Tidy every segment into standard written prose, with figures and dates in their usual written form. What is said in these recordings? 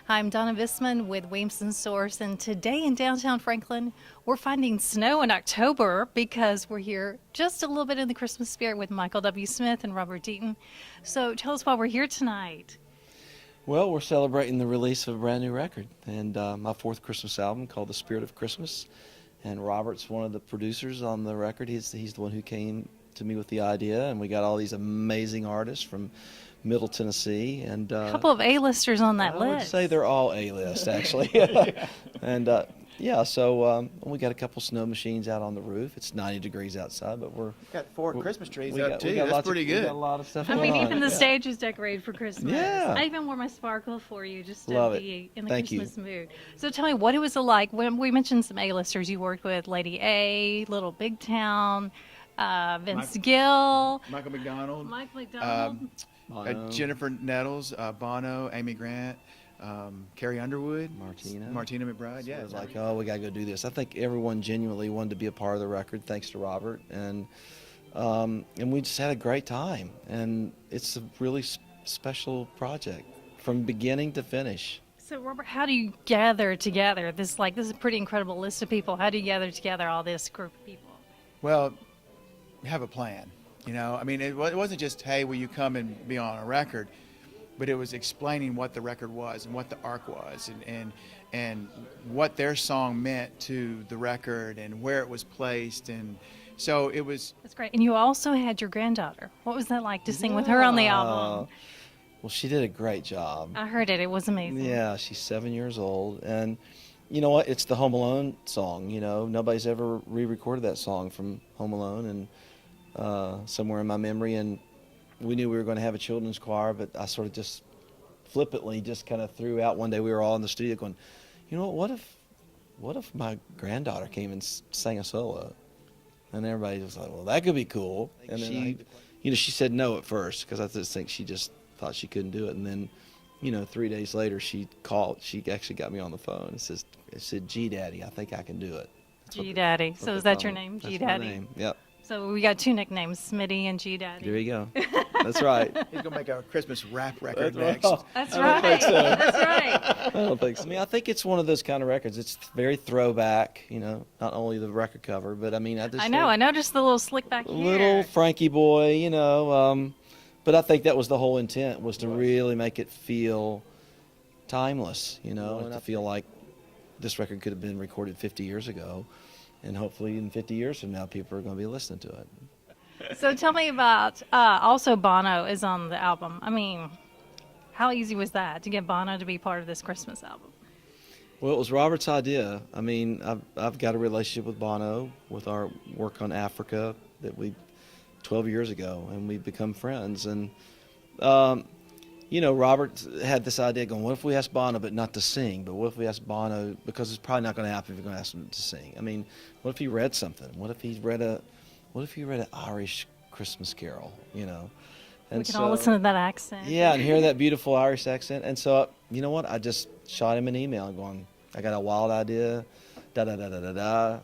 Hi, I'm Donna Visman with Williamson Source, and today in downtown Franklin, we're finding snow in October because we're here just a little bit in the Christmas spirit with Michael W. Smith and Robert Deaton. So tell us why we're here tonight. Well, we're celebrating the release of a brand new record, and my fourth Christmas album called The Spirit of Christmas. And Robert's one of the producers on the record. He's the one who came to me with the idea, and we got all these amazing artists from Middle Tennessee, and A couple of A-listers on that I would list. say they're all A-list actually. And so we got a couple snow machines out on the roof. It's 90 degrees outside, but we're Got four Christmas trees we up got, too. we got That's lots pretty of, good. We got a lot of stuff I going mean, on. even the stage is decorated for Christmas. Yeah. I even wore my sparkle for you just to Love it. be in the Thank you. Christmas mood. So tell me, what it was like when we mentioned some A-listers you worked with, Lady A, Little Big Town, Vince Gill, Michael McDonald, Mike McDonald. Bono, Jennifer Nettles, Bono, Amy Grant, Carrie Underwood, Martina. McBride. So Yeah, it was like, oh, we got to go do this. I think everyone genuinely wanted to be a part of the record, thanks to Robert, and we just had a great time. And it's a really special project from beginning to finish. So Robert, how do you gather together this is a pretty incredible list of people. How do you gather together all this group of people? Well, have a plan. You know, I mean, it wasn't just, hey, will you come and be on a record, but it was explaining what the record was and what the arc was, and what their song meant to the record and where it was placed, and so it was. That's great. And you also had your granddaughter. What was that like to sing with her on the album? Well, she did a great job. I heard it. It was amazing. Yeah, she's 7 years old, and you know what? It's the Home Alone song. You know, nobody's ever re-recorded that song from Home Alone, and somewhere in my memory, and we knew we were going to have a children's choir, but I sort of just flippantly just kind of threw out one day. We were all in the studio going, you know what if my granddaughter came and sang a solo? And everybody was like, well, that could be cool. And then she said no at first, because I just think she just thought she couldn't do it. And then 3 days later she called. She actually got me on the phone. It said, G Daddy, I think I can do it. G Daddy. So is that your name, G That's my Daddy? name. Yep. So we got two nicknames, Smitty and G Daddy. There you go. That's right. He's gonna make a Christmas rap record That's next. right. That's I right. don't think so. That's right. I don't think so. I mean, I think it's one of those kind of records. It's very throwback, not only the record cover, but I mean, I know. I noticed the little slick back here. little Frankie boy, but I think that was the whole intent, was to really make it feel timeless, and to feel like this record could have been recorded 50 years ago, and hopefully in 50 years from now, people are going to be listening to it. So tell me about, also Bono is on the album. I mean, how easy was that to get Bono to be part of this Christmas album? Well, it was Robert's idea. I mean, I've got a relationship with Bono with our work on Africa that 12 years ago, and we've become friends. And, Robert had this idea going, what if we ask Bono but not to sing? But what if we ask Bono, because it's probably not going to happen if you're going to ask him to sing. I mean, what if he read something? What if he read an Irish Christmas carol, And We can all listen to that accent. Yeah, and hear that beautiful Irish accent. And so, you know what? I just shot him an email going, I got a wild idea, da-da-da-da-da-da,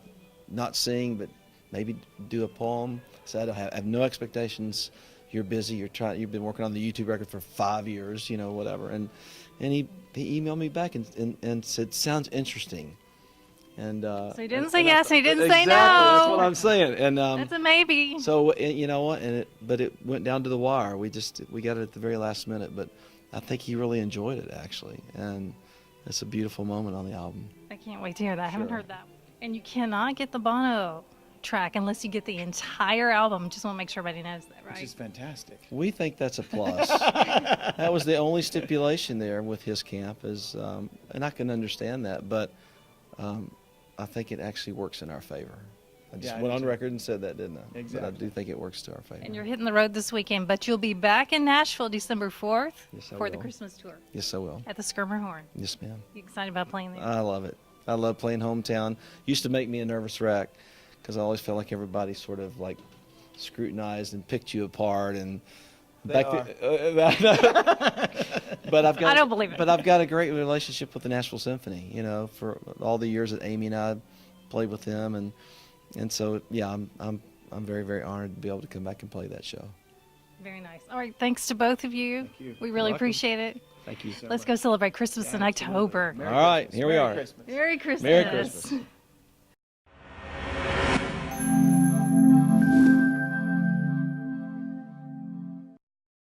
not sing, but maybe do a poem. So I have no expectations. You're busy. You've been working on the YouTube record for 5 years, whatever. And he emailed me back and said, sounds interesting. And So he didn't say yes, and he didn't say exactly, no. That's what I'm saying. And That's a maybe. so you know what? But it went down to the wire. We got it at the very last minute. But I think he really enjoyed it, actually, and it's a beautiful moment on the album. I can't wait to hear that. I haven't Sure. heard that. And you cannot get the Bono track unless you get the entire album. Just want to make sure everybody knows that, right? Which is fantastic. We think that's a plus. That was the only stipulation there with his camp, and I can understand that, but I think it actually works in our favor. I just Yeah, I went do on too. record and said that, didn't I? Exactly. But I do think it works to our favor. And you're hitting the road this weekend, but you'll be back in Nashville December 4th Yes, I for the will. Christmas tour Yes, I will. at the Skirmer Horn. Yes, ma'am. You excited about playing there? I love it. I love playing hometown. Used to make me a nervous wreck because I always felt like everybody sort of like scrutinized and picked you apart and. They But I've got. I don't believe it. But I've got a great relationship with the Nashville Symphony. For all the years that Amy and I played with them, and so yeah, I'm very, very honored to be able to come back and play that show. Very nice. All right, thanks to both of you. Thank you. We really You're welcome. appreciate it. Thank you so Let's much. go celebrate Christmas in Absolutely. October. Merry All right, Christmas. here we Merry are. Christmas. Merry Christmas. Merry Christmas.